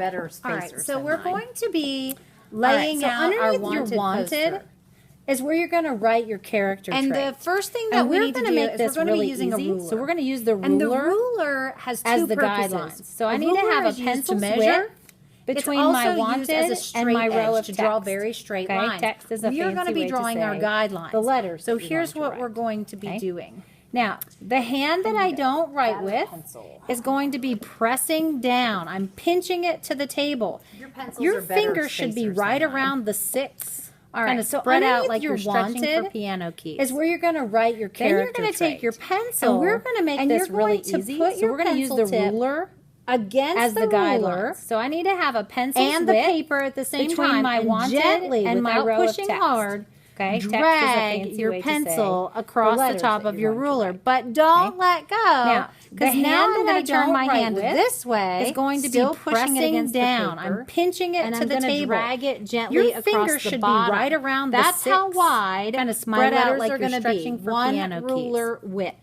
better spacers. All right, so than we're mine. going to be laying so out our underneath your wanted poster is where you're going to write your character And trait. the first thing that And we we're need to gonna do make is this we're going to really be using easy. a ruler. So we're going to use the ruler, And the ruler has as two the purposes. guidelines. So I A need to ruler have a is used to pencil's measure. width between It's my also wanted used as a and straight my row edge of to text. draw very straight Okay, lines. text is a We are going to fancy be way to drawing our say guidelines. the letters So that you're here's going to what we're write. going to be Okay. doing. Now, the hand that I don't write Grab a with pencil. is going to be pressing down. I'm pinching it to the table. Your pencils Your are better finger should be spacers right than mine. around the 6. All Kind right, of so spread out underneath like your you're stretching wanted for piano keys. is where you're going to write your Then character you're going to trait. take your pencil And we're going to make and this you're really going to easy. put So your we're going to use pencil the tip ruler against as the ruler. guidelines. So I need to have a pencil and the width paper at the same between time my and wanted gently, and my without row pushing of text. hard, Okay, text is a drag fancy your way to say pencil across the letters top that of you're your going to ruler, write. but don't Okay. let go. Now, the Because hand now I'm that going I to turn don't my write hand with this way. is going to still be pressing pushing against down. the paper, I'm pinching it and to I'm the gonna table. drag it gently Your across finger the should bottom. be right around That's the 6. how wide Kind of my spread out letters like are you're going to be. stretching for One piano keys. ruler width.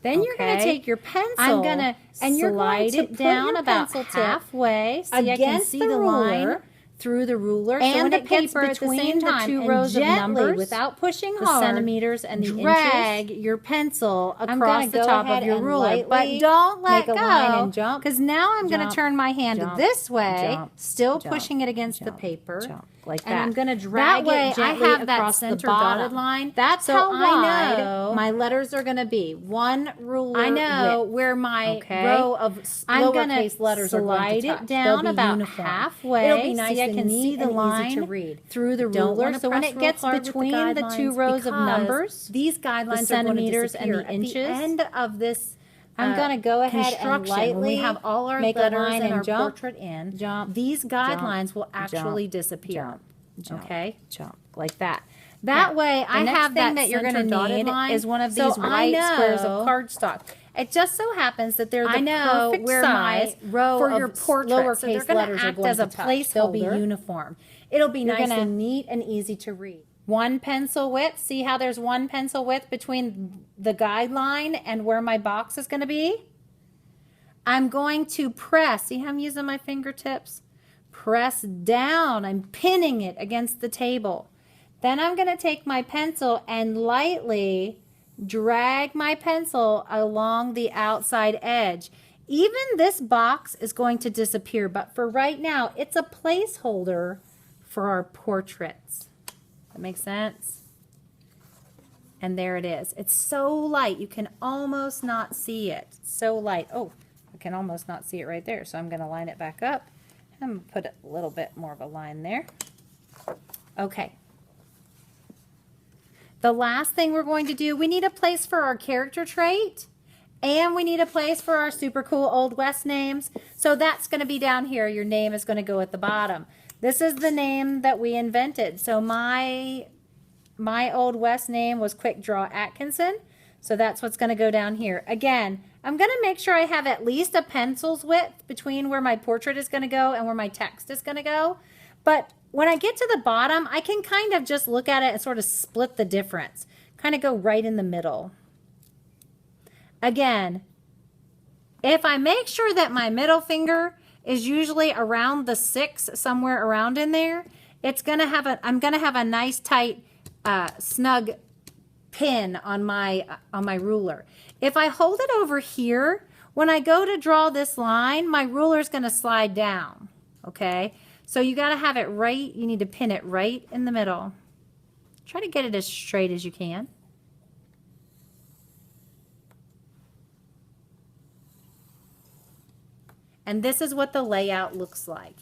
Then you're going to Okay. take your pencil. I'm gonna and you're going slide to it put down your about pencil tip halfway so you can against see the the ruler line through the ruler and so when the it gets paper at the between same the time, two and rows of gently, numbers without pushing the hard, centimeters and the drag inches. your pencil I'm across gonna the go top ahead of your and ruler, but lightly don't let make a go. line and jump, Because now I'm going to jump, turn my hand jump, this way, jump, still jump, pushing it against the jump, paper, jump, like and that. I'm going to drag That way it gently I have that across the center bottom. dotted line. That's so how I wide know my letters are going to be. One ruler I know width. where my Okay. row of I'm going lowercase to letters are going slide to touch. it down They'll be about uniform. halfway. It'll be nice so I and can neat see the and easy line to read through the Don't ruler. wanna So when press it real gets hard with the between the two guidelines rows of because numbers, these guidelines the centimeters are and going the to inches. At the end of this, I'm going to go ahead and construction, lightly when we have all our make a letters line and our jump, portrait in, jump, these guidelines jump, will actually jump, disappear. jump, Okay, jump, like that. That Now, way, the I next have thing that that you're center going to dotted need line is one of so these I white squares know- of cardstock. It just so happens that they're the I know perfect where size my row for of your portrait. lowercase So they're going letters to are act going as a to touch. placeholder. They'll be uniform. It'll be You're nice gonna- and neat and easy to read. One pencil width. See how there's one pencil width between the guideline and where my box is going to be? I'm going to press. See how I'm using my fingertips? Press down. I'm pinning it against the table. Then I'm going to take my pencil and lightly drag my pencil along the outside edge. Even this box is going to disappear, but for right now, it's a placeholder for our portraits. That makes sense? And there it is. It's so light, you can almost not see it. So light. Oh, I can almost not see it right there, so I'm going to line it back up. I'm going to put a little bit more of a line there. Okay. The last thing we're going to do, we need a place for our character trait, and we need a place for our super cool Old West names. So that's going to be down here. Your name is going to go at the bottom. This is the name that we invented. So my Old West name was Quick Draw Atkinson. So that's what's going to go down here. Again, I'm going to make sure I have at least a pencil's width between where my portrait is going to go and where my text is going to go. But when I get to the bottom, I can kind of just look at it and sort of split the difference. Kind of go right in the middle. Again, if I make sure that my middle finger is usually around the 6, somewhere around in there, I'm going to have a nice tight snug pin on my ruler. If I hold it over here, when I go to draw this line, my ruler is going to slide down. Okay? So you got to have it right, you need to pin it right in the middle. Try to get it as straight as you can. And this is what the layout looks like.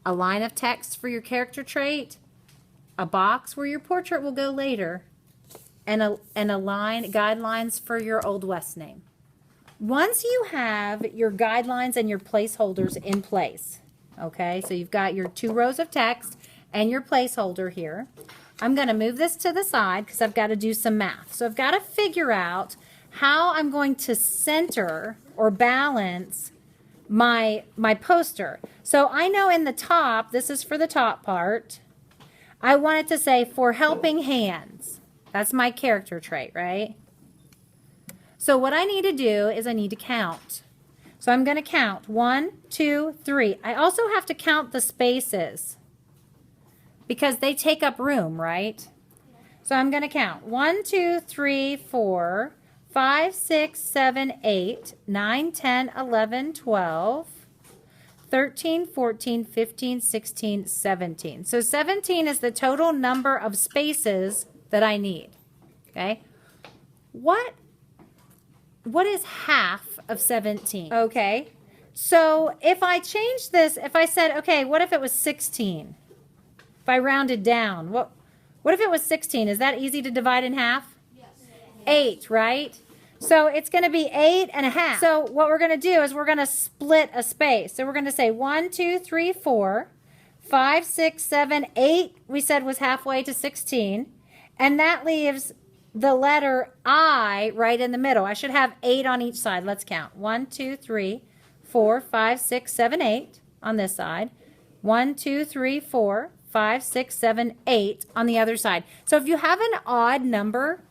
A line of text for your character trait, a box where your portrait will go later, and a line, guidelines for your Old West name. Once you have your guidelines and your placeholders in place, okay, so you've got your 2 rows of text and your placeholder here, I'm going to move this to the side because I've got to do some math. So I've got to figure out how I'm going to center or balance my poster. So I know in the top, this is for the top part, I want it to say for helping hands. That's my character trait, right? So what I need to do is I need to count. So I'm going to count 1, 2, 3. I also have to count the spaces because they take up room, right? So I'm going to count 1, 2, 3, 4, 5, 6, 7, 8, 9, 10, 11, 12, 13, 14, 15, 16, 17. So 17 is the total number of spaces that I need. Okay? What is half of 17? Okay. So if I change this, if I said, okay, what if it was 16? If I rounded down, what if it was 16? Is that easy to divide in half? Yes. 8, right? So it's going to be 8.5. So what we're going to do is we're going to split a space. So we're going to say 1, 2, 3, 4, 5, 6, 7, 8, we said was halfway to 16. And that leaves the letter I right in the middle. I should have 8 on each side. Let's count. 1, 2, 3, 4, 5, 6, 7, 8 on this side. 1, 2, 3, 4, 5, 6, 7, 8 on the other side. So if you have an odd number,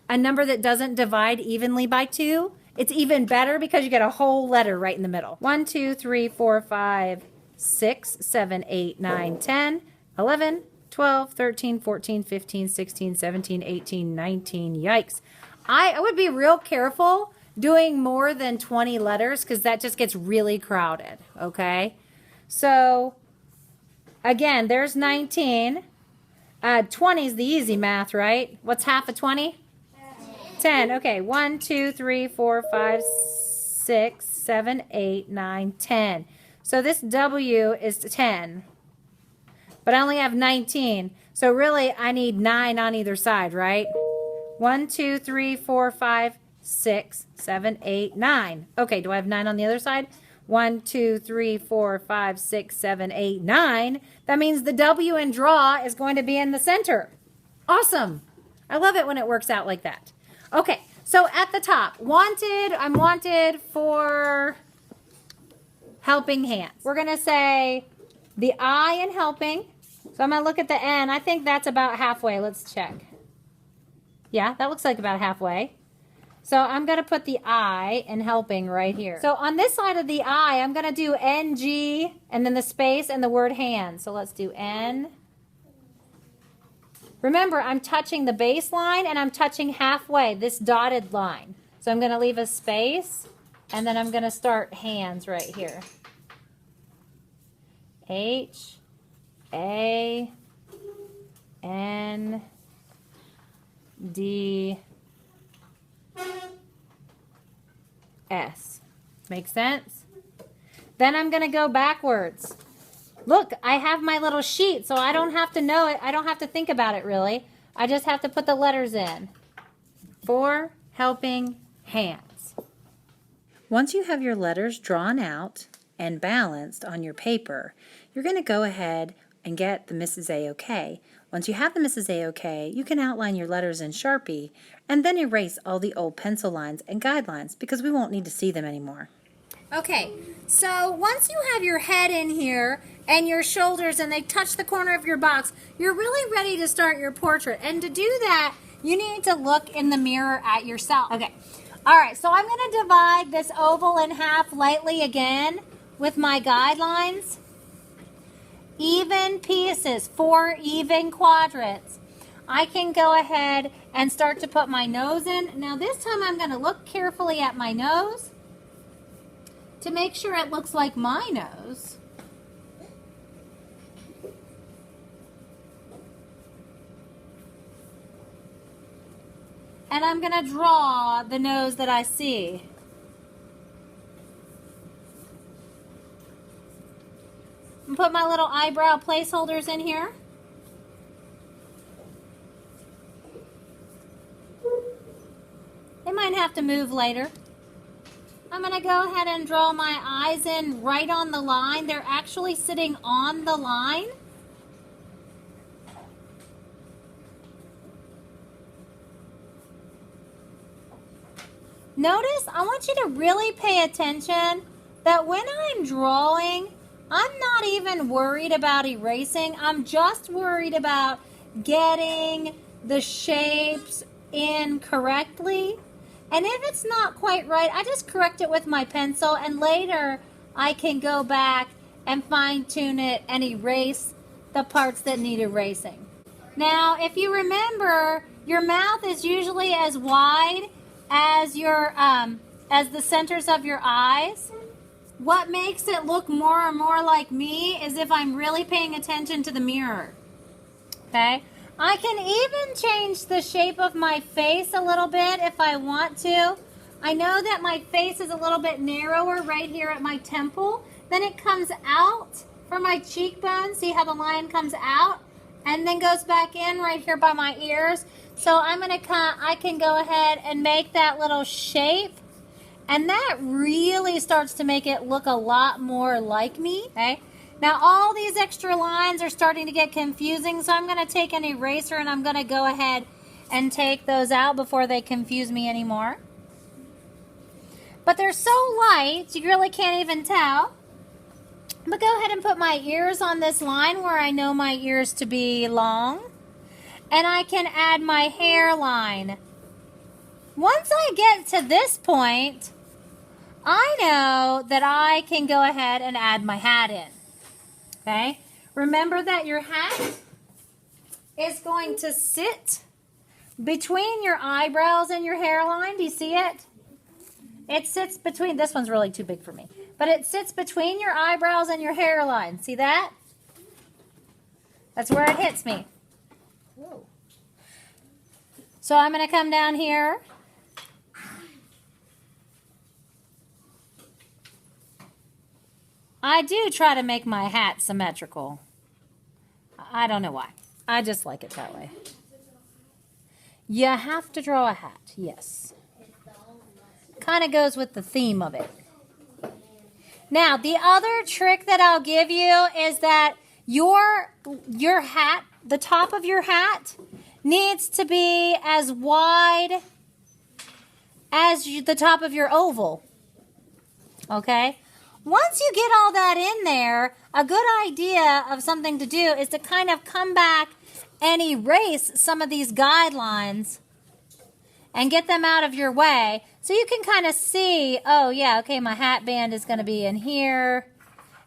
a number that doesn't divide evenly by 2, it's even better because you get a whole letter right in the middle. 1, 2, 3, 4, 5, 6, 7, 8, 9, 10, 11, 12, 13, 14, 15, 16, 17, 18, 19. Yikes. I would be real careful doing more than 20 letters because that just gets really crowded, okay? So, again, there's 19. 20 is the easy math, right? What's half of 20? 10. Okay, 1, 2, 3, 4, 5, 6, 7, 8, 9, 10. So this W is 10. But I only have 19. So really, I need 9 on either side, right? 1, 2, 3, 4, 5, 6, 7, 8, 9. Okay, do I have 9 on the other side? 1, 2, 3, 4, 5, 6, 7, 8, 9. That means the W in draw is going to be in the center. Awesome. I love it when it works out like that. Okay, so at the top, I'm wanted for helping hands. We're going to say the I in helping. So I'm going to look at the N. I think that's about halfway. Let's check. Yeah, that looks like about halfway. So I'm going to put the I in helping right here. So on this side of the I, I'm going to do NG and then the space and the word hand. So let's do N. Remember, I'm touching the baseline and I'm touching halfway, this dotted line. So I'm going to leave a space and then I'm going to start hands right here. H, A, N, D, S. Make sense? Then I'm going to go backwards. Look, I have my little sheet, so I don't have to know it. I don't have to think about it, really. I just have to put the letters in. For helping hands. Once you have your letters drawn out and balanced on your paper, you're going to go ahead and get the Mrs. A-OK. Once you have the Mrs. A-OK, you can outline your letters in Sharpie and then erase all the old pencil lines and guidelines because we won't need to see them anymore. Okay, so once you have your head in here and your shoulders and they touch the corner of your box, you're really ready to start your portrait. And to do that, you need to look in the mirror at yourself. Okay, all right, so I'm going to divide this oval in half lightly again with my guidelines. Even pieces, 4 even quadrants. I can go ahead and start to put my nose in. Now this time I'm going to look carefully at my nose to make sure it looks like my nose. And I'm going to draw the nose that I see. And put my little eyebrow placeholders in here. They might have to move later. I'm going to go ahead and draw my eyes in right on the line. They're actually sitting on the line. Notice, I want you to really pay attention that when I'm drawing, I'm not even worried about erasing. I'm just worried about getting the shapes in correctly. And if it's not quite right, I just correct it with my pencil, and later I can go back and fine tune it and erase the parts that need erasing. Now, if you remember, your mouth is usually as wide as your as the centers of your eyes. What makes it look more and more like me is if I'm really paying attention to the mirror. Okay? I can even change the shape of my face a little bit if I want to. I know that my face is a little bit narrower right here at my temple. Then it comes out from my cheekbone. See how the line comes out? And then goes back in right here by my ears. So I can go ahead and make that little shape. And that really starts to make it look a lot more like me. Okay? Now all these extra lines are starting to get confusing, so I'm going to take an eraser and I'm going to go ahead and take those out before they confuse me anymore. But they're so light, you really can't even tell. But go ahead and put my ears on this line where I know my ears to be long. And I can add my hairline. Once I get to this point, I know that I can go ahead and add my hat in. Okay? Remember that your hat is going to sit between your eyebrows and your hairline. Do you see it? It sits between, this one's really too big for me, but it sits between your eyebrows and your hairline. See that? That's where it hits me. Whoa. So I'm going to come down here. I do try to make my hat symmetrical. I don't know why. I just like it that way. You have to draw a hat, yes. Kind of goes with the theme of it. Now, the other trick that I'll give you is that your hat, the top of your hat, needs to be as wide as the top of your oval. Okay? Once you get all that in there, a good idea of something to do is to kind of come back and erase some of these guidelines and get them out of your way so you can kind of see, oh yeah, okay, my hat band is going to be in here,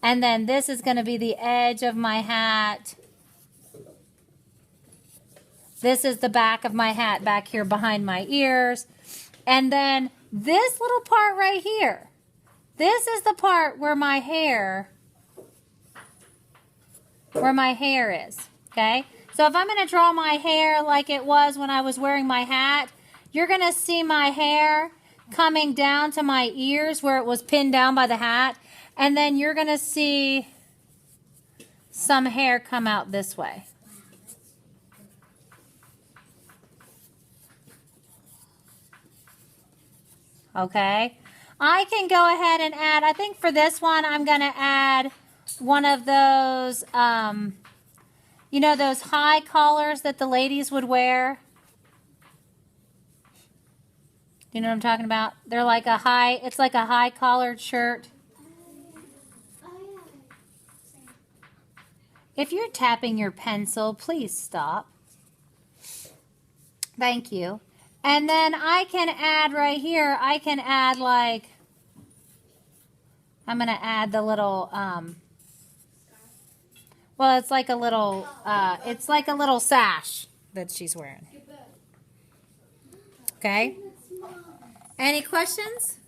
and then this is going to be the edge of my hat. This is the back of my hat back here behind my ears. And then this little part right here, this is the part where my hair is, okay? So if I'm going to draw my hair like it was when I was wearing my hat, you're going to see my hair coming down to my ears where it was pinned down by the hat, and then you're going to see some hair come out this way. Okay? I can go ahead and add, I think for this one, I'm going to add one of those, you know, those high collars that the ladies would wear. You know what I'm talking about? They're like a high, it's like a high collared shirt. If you're tapping your pencil, please stop. Thank you. And then I can add right here, I can add like, I'm going to add the little, well, it's like a little sash that she's wearing. Okay? Any questions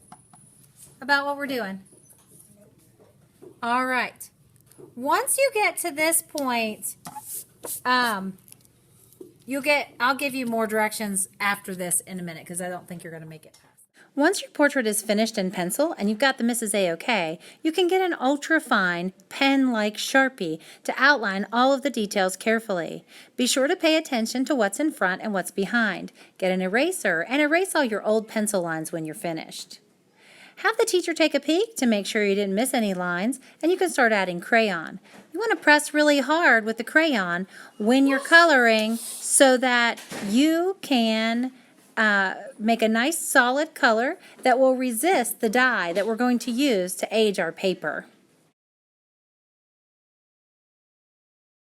about what we're doing? All right. Once you get to this point, I'll give you more directions after this in a minute because I don't think you're going to make it past. Once your portrait is finished in pencil and you've got the Mrs. A-OK, you can get an ultra-fine pen-like Sharpie to outline all of the details carefully. Be sure to pay attention to what's in front and what's behind. Get an eraser and erase all your old pencil lines when you're finished. Have the teacher take a peek to make sure you didn't miss any lines, and you can start adding crayon. You want to press really hard with the crayon when you're coloring so that you can make a nice solid color that will resist the dye that we're going to use to age our paper.